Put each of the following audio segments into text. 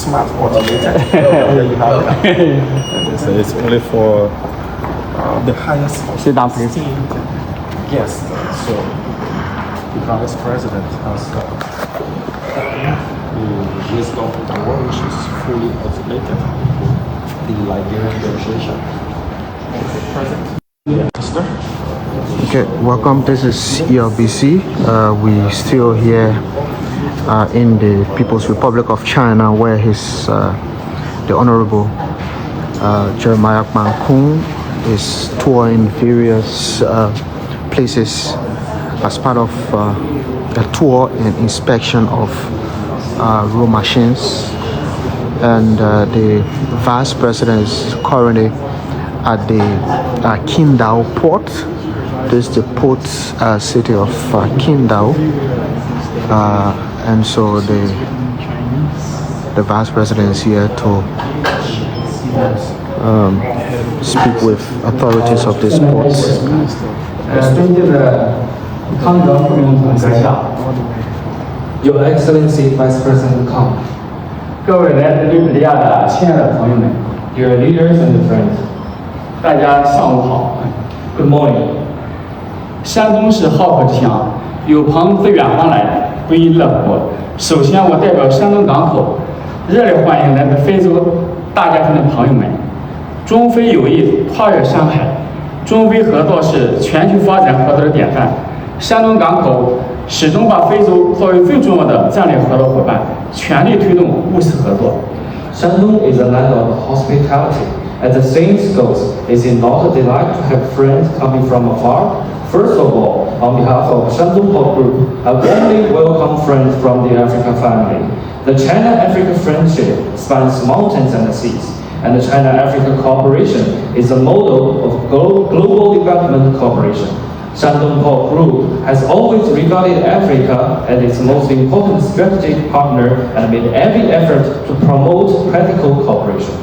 smart automated. Here you have it. And it's only for the highest esteemed guests. So the Vice President has the wisdom of the world, which is fully automated. The Liberian negotiation. Okay, welcome. This is ELBC. We still here in the People's Republic of China, where the Honorable Jeremiah Koung is touring various places as part of a tour and inspection of raw machines. And the Vice President is currently at the Qindao Port. This is the port city of Qindao. And so the Vice President is here to speak with authorities of this port. Your Excellency Vice President Koung, 各位来自利比里亚的亲爱的朋友们， your leaders and friends, 大家上午好。 good morning. 山东是浩河之乡，有朋自远方来，不亦乐乎。首先，我代表山东港口热烈欢迎来自非洲大家庭的朋友们。中非友谊跨越山海，中非合作是全球发展合作的典范。山东港口始终把非洲作为最重要的战略合作伙伴，全力推动务实合作。 Shandong is a land of hospitality. At the same scope, is it not a delight to have friends coming from afar? First of all, on behalf of Shandong Port Group, I warmly welcome friends from the Africa family. The China-Africa friendship spans mountains and seas, and the China-Africa cooperation is a model of global development cooperation. Shandong Port Group has always regarded Africa as its most important strategic partner and made every effort to promote practical cooperation.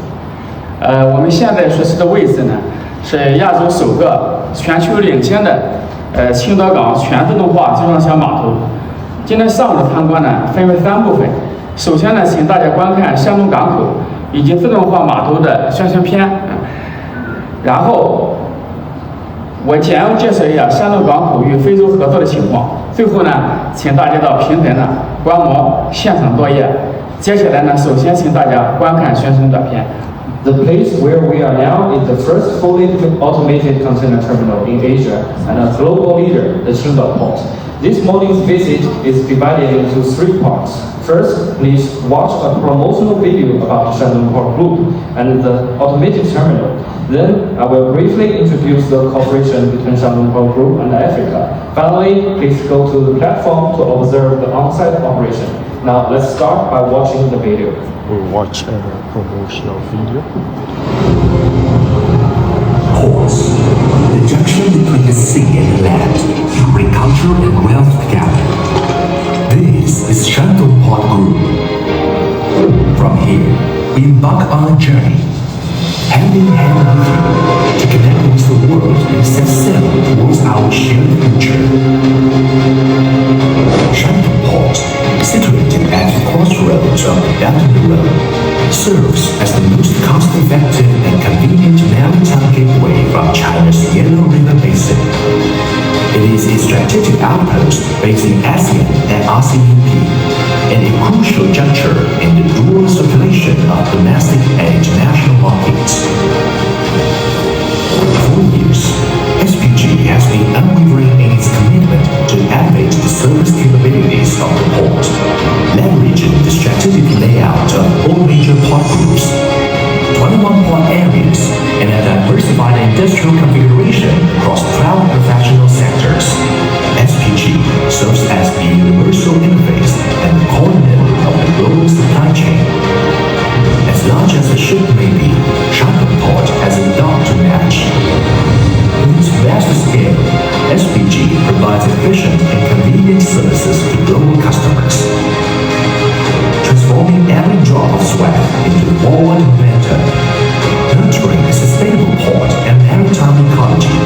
我们现在所处的位置呢，是亚洲首个全球领先的青岛港全自动化集装箱码头。今天上午的参观呢，分为3部分。首先呢，请大家观看山东港口以及自动化码头的宣传片。然后我简要介绍一下山东港口与非洲合作的情况。最后呢，请大家到平台呢观摩现场作业。接下来呢，首先请大家观看宣传短片。 The place where we are now is the first fully automated container terminal in Asia and a global leader, the Qindao Port. This morning's visit is divided into 3 parts. First, please watch a promotional video about the Shandong Port Group and the automated terminal. Then, I will briefly introduce the cooperation between Shandong Port Group and Africa. Finally, please go to the platform to observe the on-site operation. Now, let's start by watching the video. We'll watch a promotional video. Ports, the junction between the sea and the land, to bring culture and wealth together. This is Shandong Port Group. From here, we embark on a journey, hand in hand with you, to connect with the world and set sail towards our shared future. Shandong Port, situated at the crossroads of the Belt and Road, serves as the most cost-effective and convenient maritime gateway from China's Yellow River Basin. It is a strategic outpost based in ASEAN and RCEP, and a crucial juncture in the dual circulation of domestic and international markets. For years, SPG has been unwavering in its commitment to elevate the service capabilities of the port, leveraging the strategic layout of all major port groups, 21 port areas, and a diversified industrial configuration across 12 professional sectors. SPG serves as the universal interface and the coordinator of the global supply chain. As large as the ship may be, Shandong Port has a dock to match. In its vast scale, SPG provides efficient and convenient services to global customers, transforming every drop of sweat into forward momentum, nurturing a sustainable port and maritime ecology,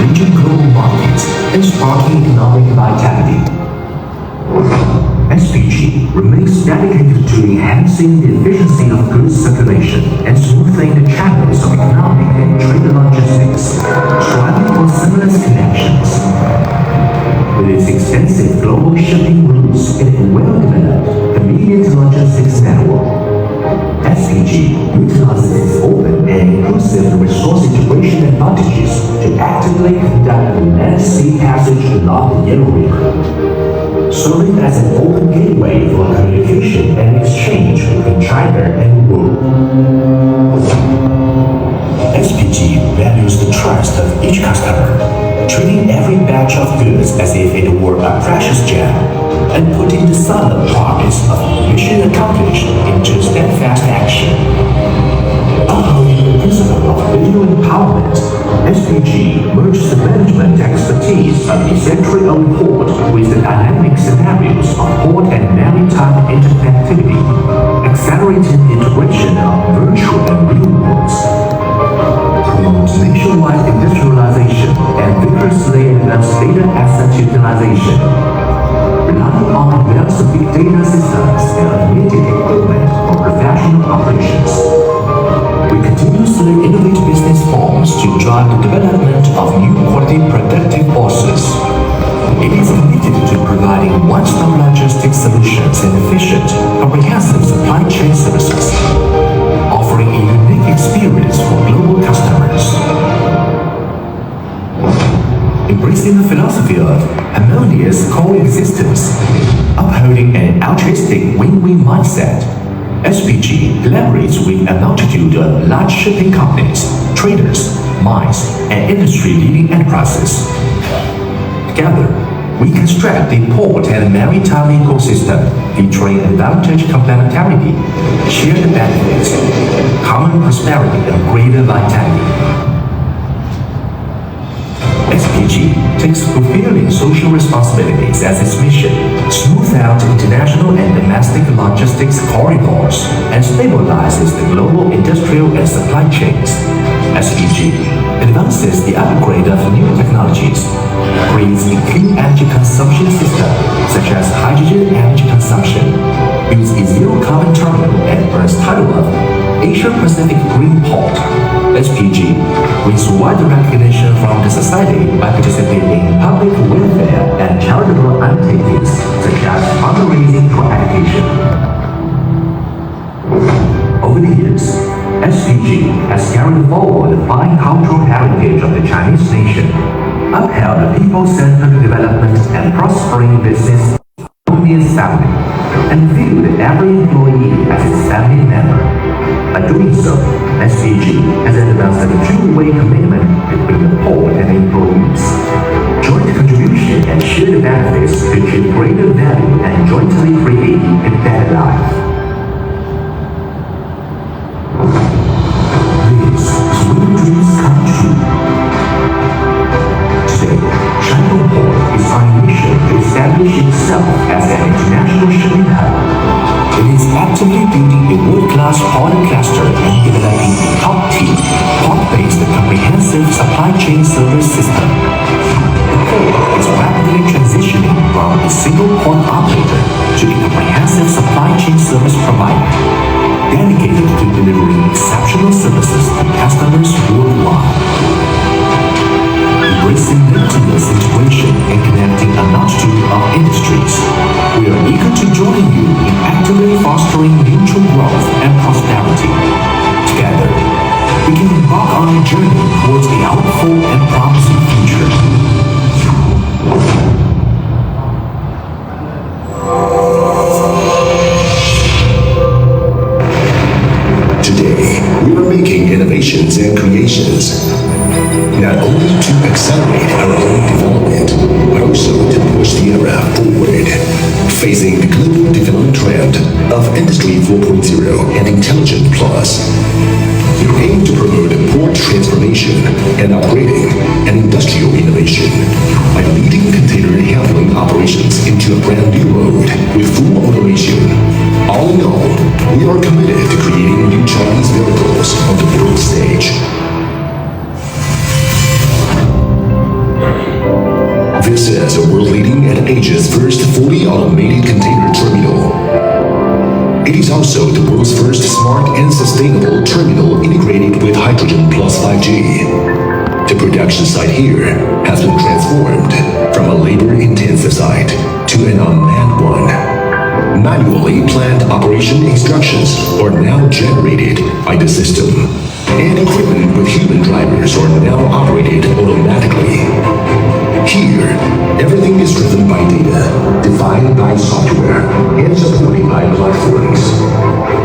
reaching global markets, and sparking economic vitality. SPG remains dedicated dedicated to enhancing the efficiency of goods circulation and smoothing the channels of economic and trade logistics, striving for seamless connections. With its extensive global shipping routes and a well-developed convenient logistics network, SPG utilizes its open and inclusive resource integration advantages to actively conduct the land sea passage along the Yellow River, serving as an open gateway for communication and exchange between China and the world. SPG values the trust of each customer, treating every batch of goods as if it were a precious gem, and putting the silent promise of mission accomplished into steadfast action. Upholding the principle of digital empowerment, SPG merges the management expertise of the century-old port with the dynamic scenarios of port and maritime interconnectivity, accelerating the integration of virtual and real worlds. Promotes nationwide industrialization and vigorously advance data asset utilization. Relying on advanced big data systems and automated equipment for professional operations. We continuously innovate business forms to drive the development of new quality productive forces. It is committed to providing one-stop logistics solutions and efficient, comprehensive supply chain services, offering a unique experience for global customers. Embracing the philosophy of harmonious coexistence, upholding an altruistic win-win mindset, SPG collaborates with a multitude of large shipping companies, traders, mines, and industry-leading enterprises. Together, we construct the port and maritime ecosystem featuring advantage complementarity, shared benefits, common prosperity, and greater vitality. SPG takes fulfilling social responsibilities as its mission, smooth out international and domestic logistics corridors, and stabilizes the global industrial and supply chains. SPG advances the upgrade of new technologies, creates a clean energy consumption system, such as hydrogen energy consumption, builds a zero-carbon terminal, and earns title of Asia-Pacific Green Port. SPG wins wide recognition from the society by participating in public welfare and charitable undertakings, such as fundraising for education. Over the years, SPG has carried forward the fine cultural heritage of the Chinese nation, upheld the people-centered development and prospering business of the Indian family, and viewed every employee as its family member. By doing so, SPG has advanced a two-way commitment between the port and employees. Joint contribution and shared benefits to achieve greater value and jointly create a better life. This is when dreams come true. Today, Qindao Port is on a mission to establish itself as an international shipping hub. It is actively building a world-class port cluster and developing a top-tier, port-based comprehensive supply chain service system. The port is rapidly transitioning from a single port operator to a comprehensive supply chain service provider, dedicated to delivering exceptional services to customers worldwide. Embracing limitless integration and connecting a multitude of industries, we are eager to join you in actively fostering mutual growth and prosperity. Together, we can embark on a journey towards a hopeful and promising future. Today, we are making innovations and creations, not only to accelerate our own development, but also to push the era forward, facing the global development trend of Industry 4.0 and Intelligent Plus. We aim to promote port transformation and upgrading and industrial innovation by leading container handling operations into a brand new mode with full automation. All in all, we are committed to creating new Chinese miracles on the world stage. This is a world-leading and Asia's first fully automated container terminal. It is also the world's first smart and sustainable terminal integrated with hydrogen plus 5G. The production site here has been transformed from a labor-intensive site to an unmanned one. Manually planned operation instructions are now generated by the system, and equipment with human drivers are now operated automatically. Here, everything is driven by data, defined by software, and supported by platforms.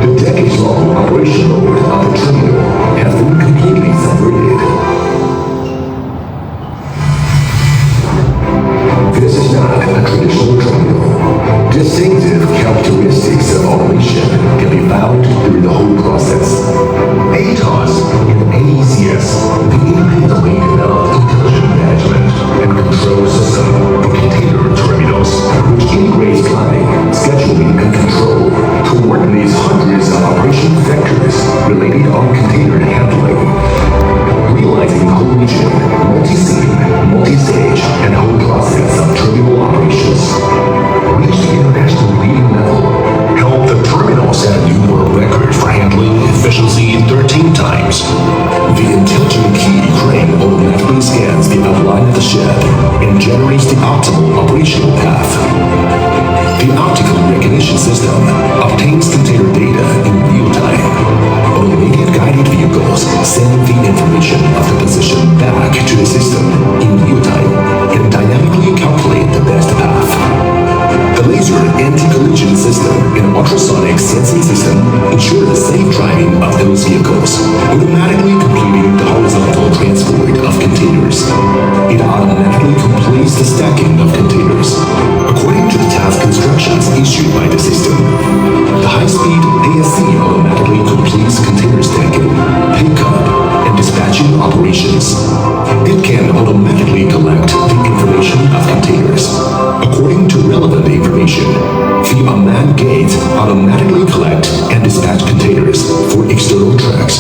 The decades-long operation mode of the terminal has been completely separated. This is not a traditional terminal. Distinctive characteristics of automation can be found through the whole process. ATOS and AECS, the independently developed intelligent management and control system for container terminals, which integrates planning, scheduling, and control, coordinates hundreds of operation vectors related on container handling, realizing whole region, multi-scene, multi-stage, and whole process of terminal operations. Reach the international leading level. Help the terminal set a new world record for handling efficiency 13 times. The intelligent key crane automatically scans the outline of the ship and generates the optimal operational path. The optical recognition system obtains container data in real time. Automated guided vehicles send the information of the position back to the system in real time and dynamically calculate the best path. The laser anti-collision system and ultrasonic sensing system ensure the safe driving of those vehicles, automatically completing the horizontal transport of containers. It automatically completes the stacking of containers, according to the task instructions issued by the system. The high-speed ASC automatically completes container stacking, pickup, and dispatching operations. It can automatically collect the information of containers. According to relevant information, the unmanned gates automatically collect and dispatch containers for external tracks.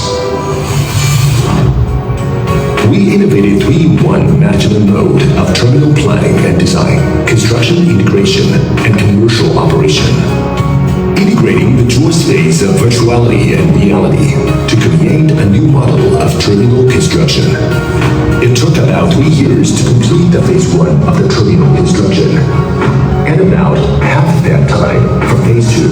We innovated 3-in-1 management mode of terminal planning and design, construction integration, and commercial operation, integrating the dual states of virtuality and reality to create a new model of terminal construction. It took about 3 years to complete the phase 1 of the terminal construction, and about half that time for phase 2.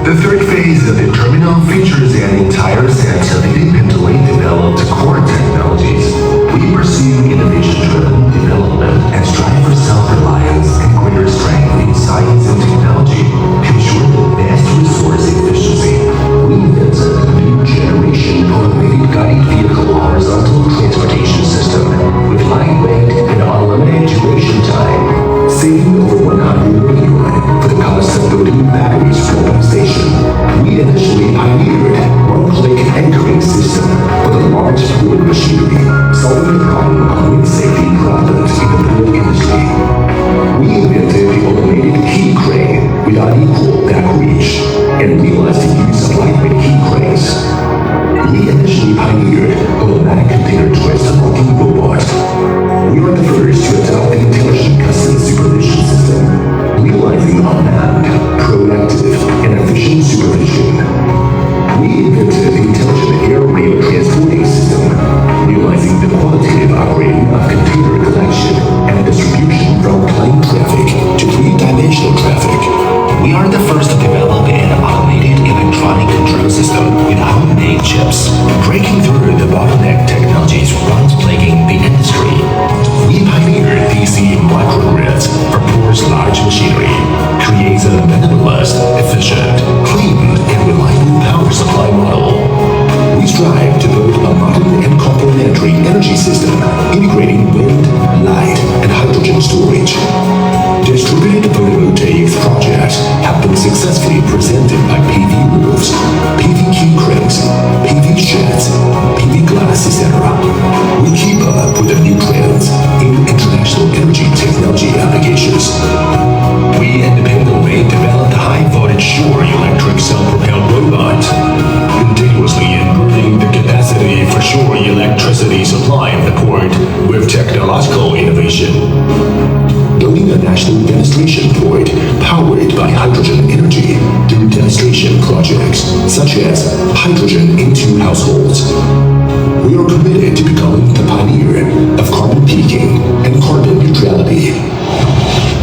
The third phase of the terminal features an entire set of independently developed core technologies. We pursue innovation-driven development and strive for self-reliance and greater strength in science and technology to ensure the best resource efficiency. We invented a new generation automated guided vehicle horizontal transportation system with lightweight and unlimited duration time, saving over 100 million for the cost of building batteries for one station. We initially pioneered one-click anchoring system for the large port machinery, solving the problem of wind safety prevalent in the port industry. We invented the automated key crane with unequal back reach and realized the use of lightweight key cranes. We initially pioneered automatic container twist locking robot. We are the first to adopt the intelligent custom supervision system, realizing unmanned, proactive, and efficient supervision. We invented the intelligent air rail transporting system, realizing the qualitative operating of container collection and distribution from plane traffic to three-dimensional traffic. We are the first to develop an automated electronic control system with homemade chips, breaking through the bottleneck technologies once plaguing the industry. We pioneered DC microgrids for porous large machinery, creates a minimalist, efficient, clean, and reliable power supply model. We strive to build a modern and complementary energy system integrating wind, light, and hydrogen storage. Distributed photovoltaics projects have been successfully presented by PV roofs, PV key cranes, PV sheds, PV glass, etc. We keep up with the new trends in international energy technology applications. We independently developed a high-voltage shore electric self-propelled robot, continuously improving the capacity for shore electricity supply of the port with technological innovation. Building a national demonstration port powered by hydrogen energy through demonstration such as hydrogen into households. We are committed to becoming the pioneer of carbon peaking and carbon neutrality.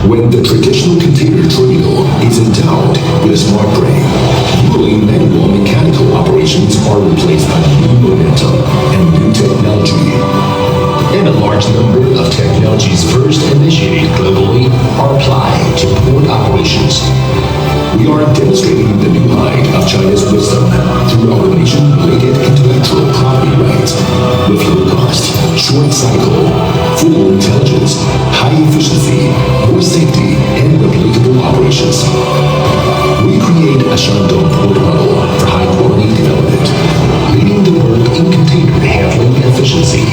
When the traditional container terminal is endowed with a smart brain, usually manual mechanical operations are replaced by new momentum and new technology. And a large number of technologies first initiated globally are applied to port operations. We are demonstrating the new height of China's wisdom through automation-related intellectual property rights with low cost, short cycle, full intelligence, high efficiency, more safety, and replicable operations. We create a Shandong port model for high-quality development, leading the world in container handling efficiency.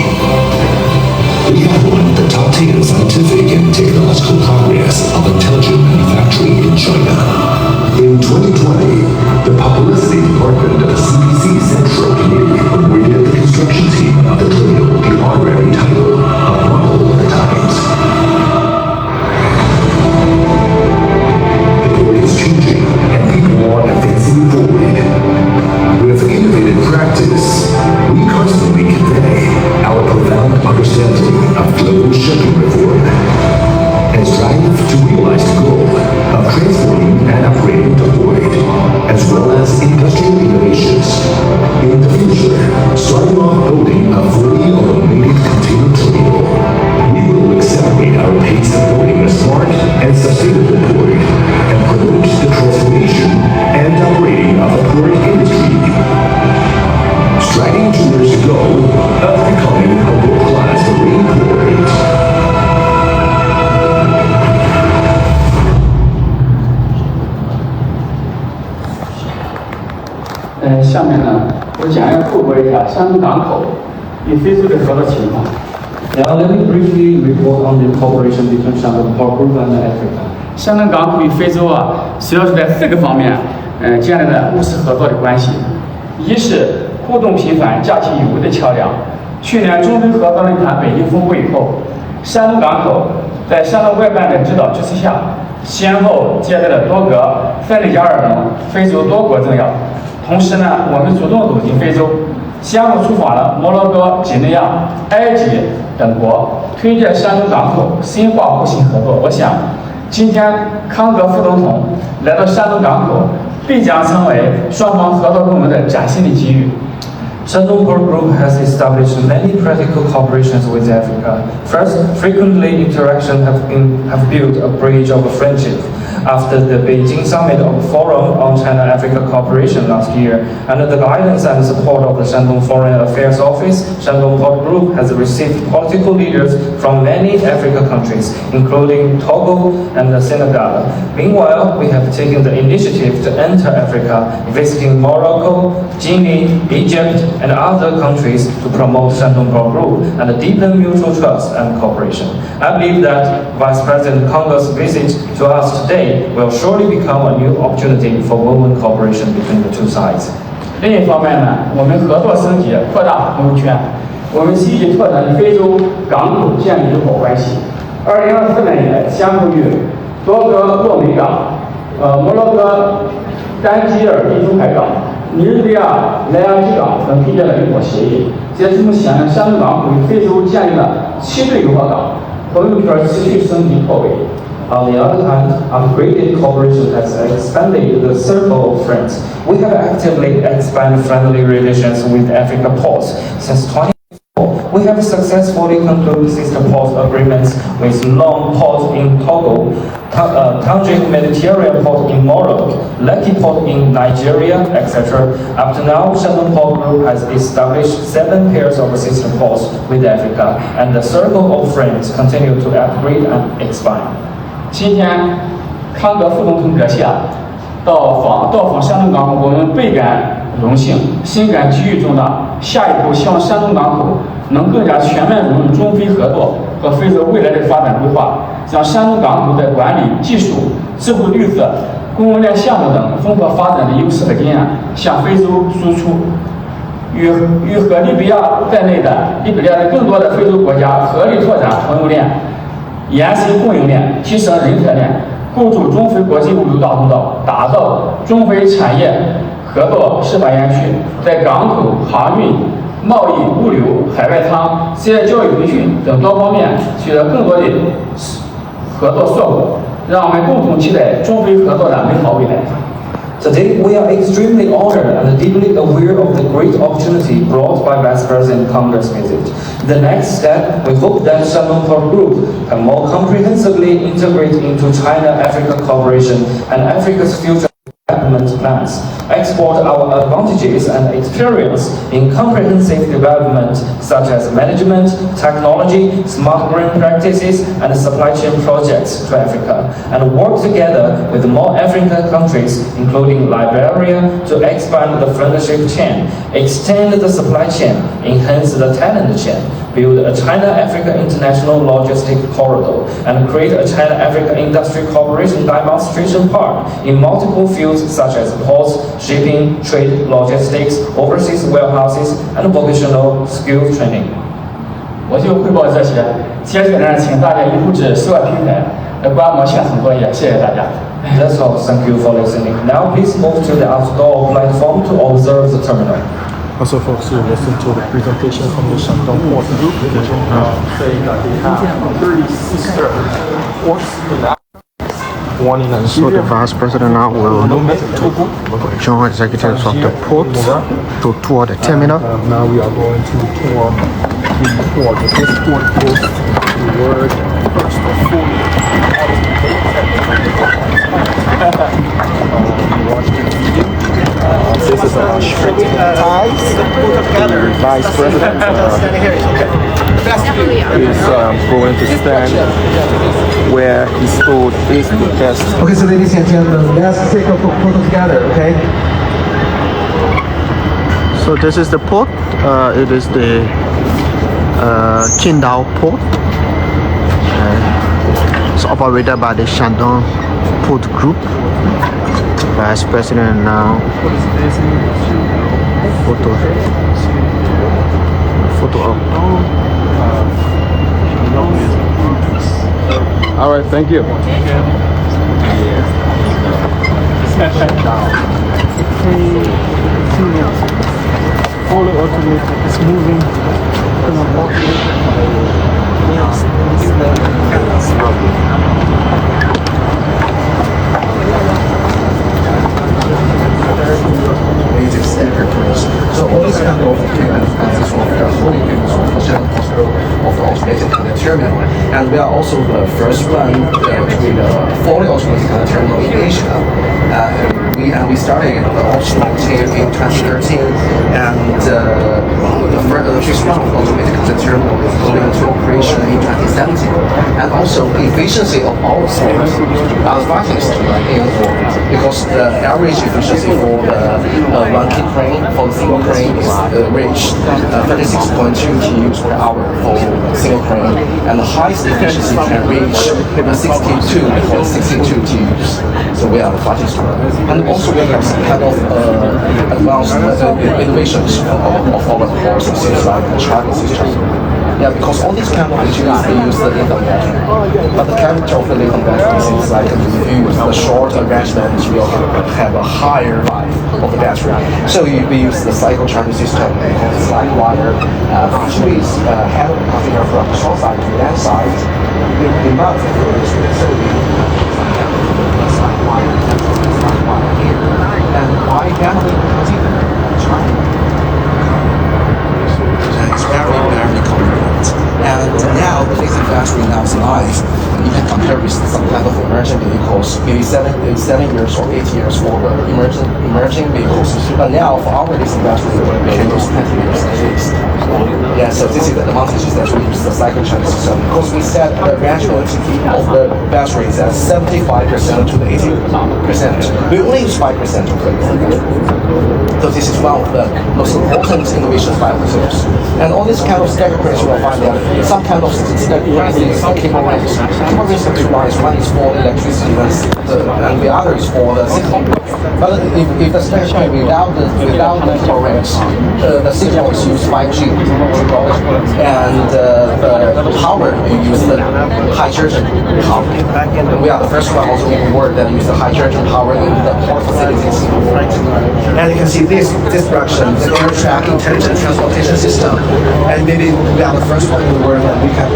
We have won the top 10 scientific and technological progress of intelligent manufacturing in China. In 2020, the Publicity Department of the CPC Central Committee awarded the construction team of the terminal the honorary title of Model of the Times. The port is changing and people are advancing forward. With innovative practice, we constantly convey our profound understanding of global shipping reform and strive to realize the goal of transforming and upgrading the port, as well as industrial innovations. In the future, starting off building a fully automated container terminal, we will accelerate our pace of building a smart and sustainable port and promote the transformation and upgrading of the port industry, striding towards the goal of becoming a world-class marine port. 下面呢，我简要汇报一下山东港口与非洲的合作情况。Now let me briefly report on the cooperation between Shandong Port Group and Africa. 山东港口与非洲主要是在4个方面，建立了务实合作的关系。一是互动频繁、假期有为的桥梁。去年中非合作论坛北京峰会以后，山东港口在山东外办的指导支持下，先后接待了多个分里加尔盟、非洲多国政要。同时呢，我们主动走进非洲，先后出访了摩洛哥、几内亚、埃及等国，推荐山东港口深化互信合作。我想，今天康格副总统来到山东港口，必将成为双方合作共赢的崭新的机遇。Shandong Port Group has established many practical cooperations with Africa. First, frequently interaction have built a bridge of friendship. After the Beijing Summit of Forum on China-Africa Cooperation last year, under the guidance and support of the Shandong Foreign Affairs Office, Shandong Port Group has received political leaders from many African countries, including Togo and Senegal. Meanwhile, we have taken the initiative to enter Africa, visiting Morocco, Guinea, Egypt, and other countries to promote Shandong Port Group and deepen mutual trust and cooperation. I believe that Vice President Koung's visit to us today will surely become a new opportunity for women cooperation between the two sides. 另一方面呢，我们合作升级，扩大朋友圈。我们积极拓展非洲港口建立友好关系。2024年以相互与多个洛梅港、摩洛哥丹吉尔地中海港、尼日利亚莱昂基港等缔结了友好协议。截至目前呢，山东港口与非洲建立了7对友好港，朋友圈持续升级扩围。On the other hand, upgraded cooperation has expanded the circle of friends. We have actively expanded friendly relations with Africa ports. Since 2004, we have successfully concluded sister port agreements with Long Port in Togo, Tangier Mediterranean Port in Morocco, Lucky Port in Nigeria, etc. Up to now, Shandong Port Group has established 7 pairs of sister ports with Africa, and the circle of friends continue to upgrade and expand. 今天，康德副总统阁下到访山东港口，我们倍感荣幸，深感机遇重大。下一步，希望山东港口能更加全面融入中非合作和非洲未来的发展规划，将山东港口在管理、技术、智慧绿色、供应链项目等综合发展的优势和经验向非洲输出。与和利比亚在内的利比亚的更多的非洲国家合力拓展朋友链。延伸供应链，提升人才链，构筑中非国际物流大通道，打造中非产业合作示范园区，在港口、航运、贸易、物流、海外仓、职业教育培训等多方面取得更多的合作硕果，让我们共同期待中非合作的美好未来。Today, we are extremely honored and deeply aware of the great opportunity brought by Vice President Koung's visit. The next step, we hope that Shandong Port Group can more comprehensively integrate into China-Africa cooperation and Africa's future development plans, export our advantages and experience in comprehensive development such as management, technology, smart green practices, and supply chain projects to Africa, and work together with more African countries, including Liberia, to expand the friendship chain, extend the supply chain, enhance the talent chain, build a China-Africa international logistic corridor, and create a China-Africa industry cooperation demonstration park in multiple fields such as ports, shipping, trade, logistics, overseas warehouses, and vocational skills training. 我就汇报这些，接下来请大家一步至10个平台来观摩现场作业，谢谢大家。That's all. Thank you for listening. Now please move to the outdoor platform to observe the terminal. Also, folks, you listen to the presentation from the Qindao Port Group. Saying that they have 30 sister ports in Africa. One in So the Vice President now will join executives of the port to tour the terminal. Now we are going to tour the port. This port goes toward first of all. This is a strict ties. Vice President is going to stand where his food is the best. Okay, so ladies and gentlemen, let's take a photo together, okay? So this is the port. It is the Qindao Port. It's operated by the Qindao Port Group. Vice President now. Photo up. All right, thank you. Fully automated. It's moving. Major secretaries. So all this kind of consists of the whole hospital of the automated kind of terminal. And we are also the first one with the fully automated kind of terminal in Asia. We started the automated in 2013, and the first round of automated kind of terminal is going into operation in 2017. And also the efficiency of our systems are advanced because the average efficiency for the one key crane for the single crane is reached 36.2 TUs per hour for single crane, and the highest efficiency can reach 62 TUs. So we are the fastest one. And also we have some kind of advanced innovations of our core systems like the tracking system. Yeah, because all these kind of engineers, they use the lithium battery. But the character of the lithium battery is like if you use the shorter arrangement, you will have a higher life of the battery. So we use the cycle charging system because it's like wire. Actually, it's handled configured from the short side to the end side. The mouth is so like wire here. And why handling container China? It's very, very complicated. And now the lithium battery now is live. You can compare with some kind of emerging vehicles, maybe 7 years or 8 years for the emerging vehicles. But now for our lithium battery, we can use 20 years at least. Yeah, so this is the advantage that we use the cycle charging system because we set the arrangement of the batteries at 75% to the 80%. We only use 5% of the battery. So this is one of the most important innovations by ourselves. And all this kind of stacker cranes, you will find that some kind of stacker cranes is cable rings. Cable rings are two lines. One is for electricity, and the other is for the signal. But if the stacker crane without the cable rings, the signal is used 5G technology, and the power you use the hydrogen power. And we are the first one also in the world that use the hydrogen power in the port facilities. And you can see this direction, the air track intelligent transportation system. And maybe we are the first one in the world that we can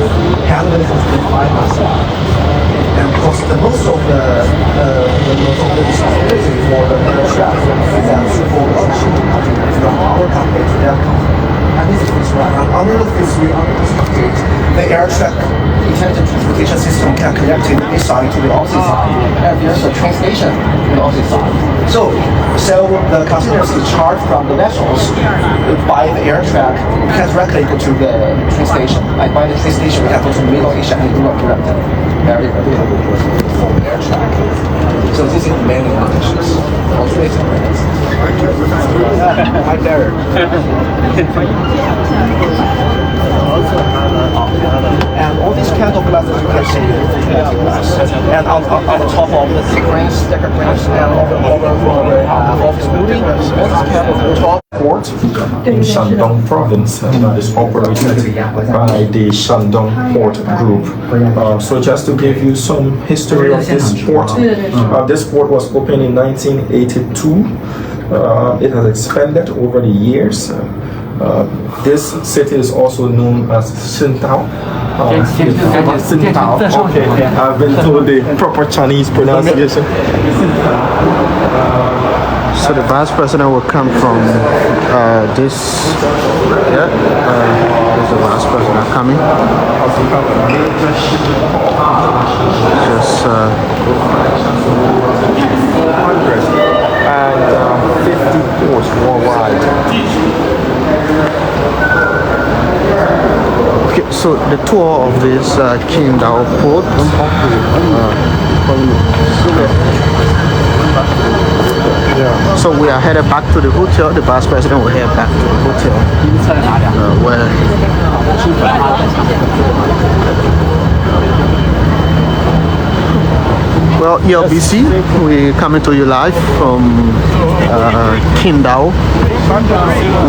handle it by ourselves. And of course, most of the responsibility for the air track is for from our company to their company. And this is phase one. And under the phase three, under this update, the air track intelligent transportation system can connect it this side to the opposite side. And there's a train station on the opposite side. So the continuously charge from the vessels by the air track, we can directly go to the train station. Like by the train station, we can go to the middle station and do a direct very for the air track. So this is the main limitations. Hi there. And all these kind of glasses you can see glass. And on top of the sticker cranes, and all the office building, all these kind of top port in Shandong province that is operated by the Shandong Port Group. So just to give you some history of this port was opened in 1982. It has expanded over the years. This city is also known as Qindao. Qindao. Okay, I've been told the proper Chinese pronunciation. So the vice president will come from this. Yeah, there's the vice president coming. Just 450 ports worldwide. Okay, so the tour of this Qindao Port. So we are headed back to the hotel. The vice president will head back to the hotel. Well, ELBC, we're coming to you live from Qindao.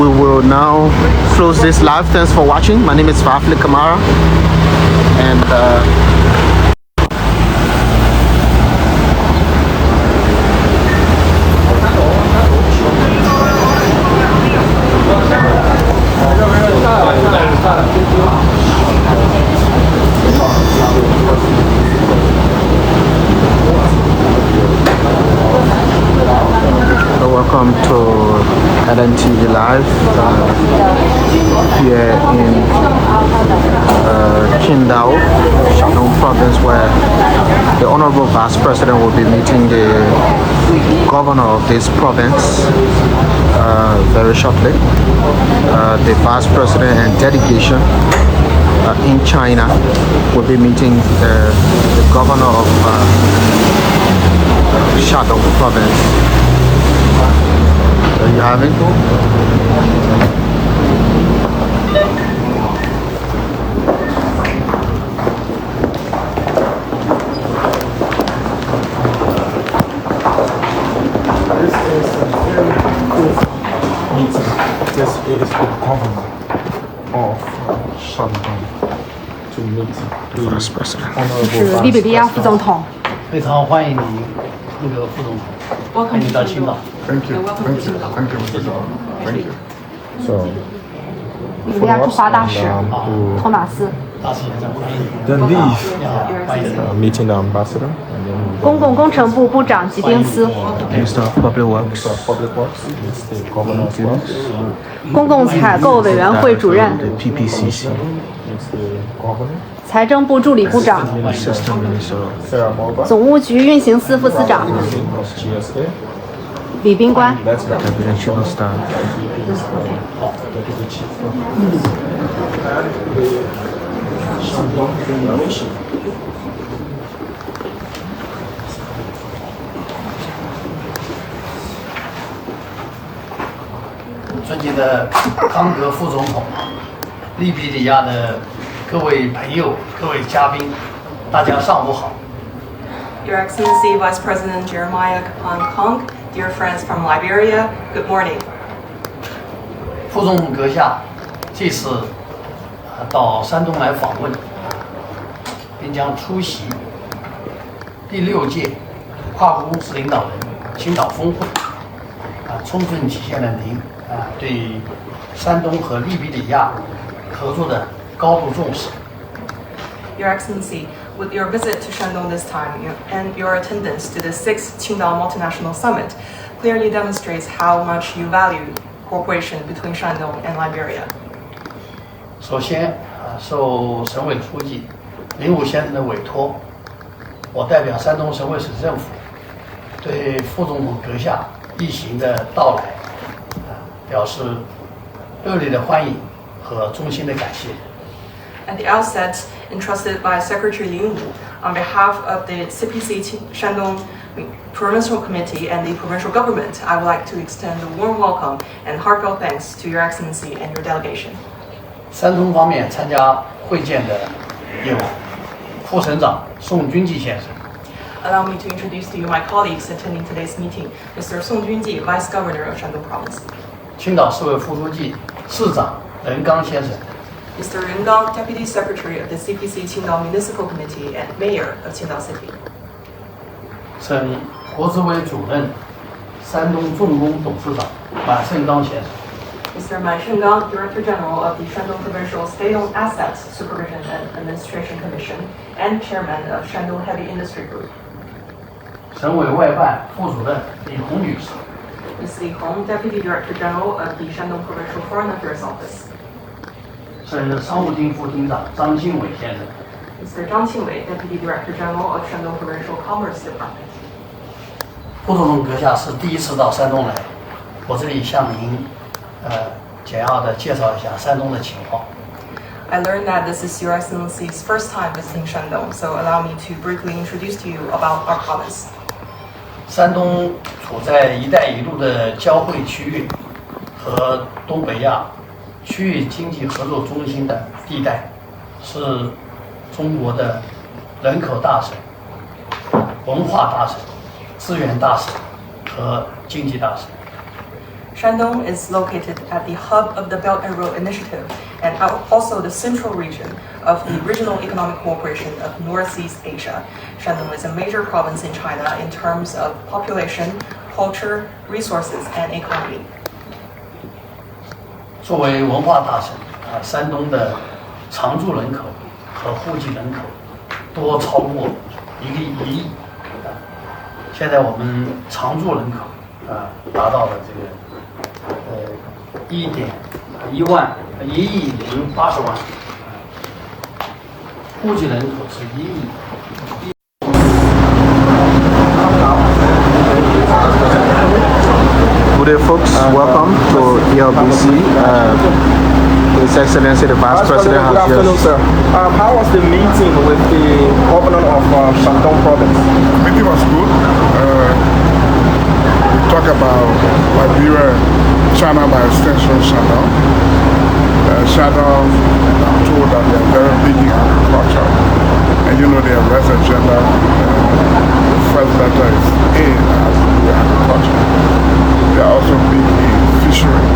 We will now close this live. Thanks for watching. My name is Vafli Kamara, and welcome to LNTV Live here in Qindao, Shandong province, where the Honorable Vice President will be meeting the governor of this province very shortly. The Vice President and delegation in China will be meeting the governor of Shandong province. There you have it. This is the governor of Shandong to meet the Vice President. honorable 利比里亚副总统。非常欢迎你，那个副总统，欢迎你到青岛。 Thank you. Thank you. Thank you. Thank you. So, 利比里亚驻华大使托马斯。 大使也在欢迎你。 then leave 欢迎你。 meeting the ambassador and then 公共工程部部长吉丁斯。 Minister of Public Works. Public Works, it's the governor as well. 公共采购委员会主任。 The PPCC. It's the governor. 财政部助理部长。 Assistant Minister. Sarah Morba, 总务局运行司副司长 of GSA. 李宾官。 That's the Cabinet Chief of Staff. deputy chief. Shandong Delegation. 尊敬的康格副总统，利比里亚的各位朋友、各位嘉宾，大家上午好。 Your Excellency Vice President Jeremiah Koung, dear friends from Liberia, good morning. 副总统阁下这次到山东来访问，并将出席第6届跨国公司领导人青岛峰会。充分体现了您对山东和利比里亚合作的高度重视。Your Excellency, with your visit to Shandong this time and your attendance to the 6th Qingdao Multinational Summit clearly demonstrates how much you value cooperation between Shandong and Liberia. 首先，受省委书记林武先生的委托，我代表山东省委省政府，对副总统阁下一行的到来，表示热烈的欢迎和衷心的感谢。At the outset, entrusted by Secretary Lin Wu, on behalf of the CPC Shandong Provincial Committee and the provincial government, I would like to extend a warm welcome and heartfelt thanks to Your Excellency and your delegation. 山东方面参加会见的有副省长宋君济先生。Allow me to introduce to you my colleagues attending today's meeting, Mr. Song Junji, Vice Governor of Shandong Province. 青岛市委副书记、市长任刚先生。Mr. Ren Gang, Deputy Secretary of the CPC Qingdao Municipal Committee and Mayor of Qingdao City. 省国资委主任、山东重工董事长马胜刚先生。Mr. Man Shenggang, Director General of the Shandong Provincial State-Owned Assets Supervision and Administration Commission and Chairman of Shandong Heavy Industry Group. 省委外办副主任李红女士。Ms. Li Hong, Deputy Director General of the Shandong Provincial Foreign Affairs Office. 省商务厅副厅长张庆伟先生。Mr. Zhang Qingwei, Deputy Director General of Shandong Provincial Commerce Department. 副总统阁下是第一次到山东来，我这里向您简要的介绍一下山东的情况。I learned that this is Your Excellency's first time visiting Shandong, so allow me to briefly introduce to you about our province. 山东处在“一带一路”的交汇区域和东北亚区域经济合作中心的地带，是中国的人口大省、文化大省、资源大省和经济大省。Shandong is located at the hub of the Belt and Road Initiative and also the central region of the Regional Economic Cooperation of Northeast Asia. Shandong is a major province in China in terms of population, culture, resources, and economy. 作为文化大省，山东的常住人口和户籍人口都超过1个亿。现在我们常住人口达到了这个1亿080万，户籍人口是1亿。Good day, folks. Welcome to ELBC. His Excellency the Vice President has good afternoon, sir. How was the meeting with the governor of Shandong Province? The meeting was good. We talked about Liberia, China by extension, Shandong. Shandong, I'm told that they are very big in agriculture, and you know their rest agenda. The first letter is A as agriculture. They are also big in fishery.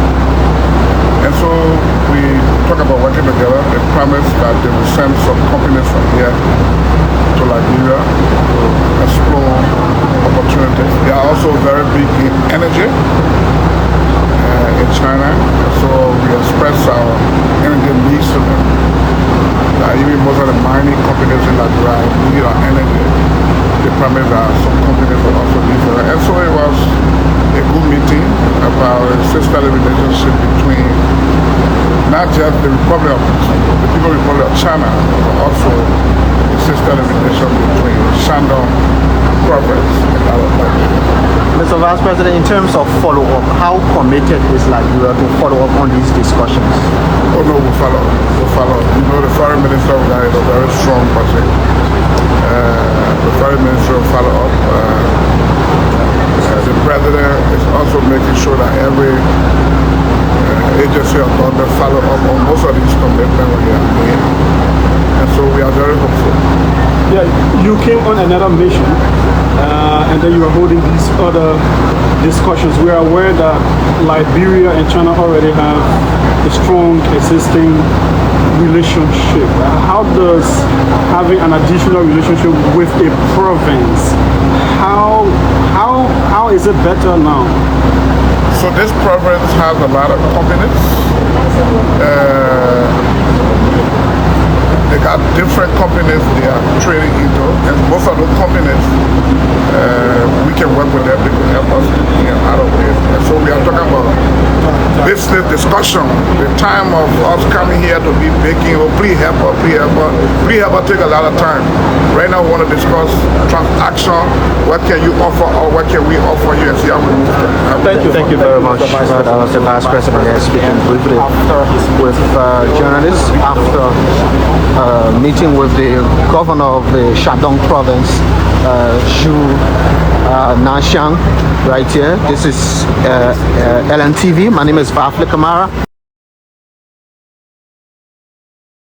And so we talk about working together. They promised that they will send some companies from here to Liberia to explore opportunities. They are also very big in energy in China. And so we express our energy needs to them. Even most of the mining companies in Liberia need our energy. They promised that some companies will also need for that. And so it was a good meeting about a sisterly relationship between not just the People's Republic of China, but also a sisterly relationship between Shandong Province and our Liberia. Mr. Vice President, in terms of follow-up, how committed is Liberia to follow up on these discussions? Oh no, we'll follow up. We'll follow up. You know, the foreign minister of that is a very strong person. The foreign minister will follow up. The president is also making sure that every agency of government follow up on most of these commitments we have made. And so we are very hopeful. Yeah, you came on another mission and then you are holding these other discussions. We are aware that Liberia and China already have a strong existing relationship. How does having an additional relationship with a province, how is it better now? So this province has a lot of companies. They got different companies they are trading into, and most of those companies, we can work with them, they can help us out of it. And so we are talking about business discussion, the time of us coming here to be making, oh, please help us, please help us. Please help us take a lot of time. Right now we want to discuss transaction, what can you offer or what can we offer you, and see how we move forward. Thank you very much. That was the Vice President here speaking briefly with journalists after meeting with the governor of the Shandong province, Zhu Nanxiang, right here. This is LNTV. My name is Vafli Kamara.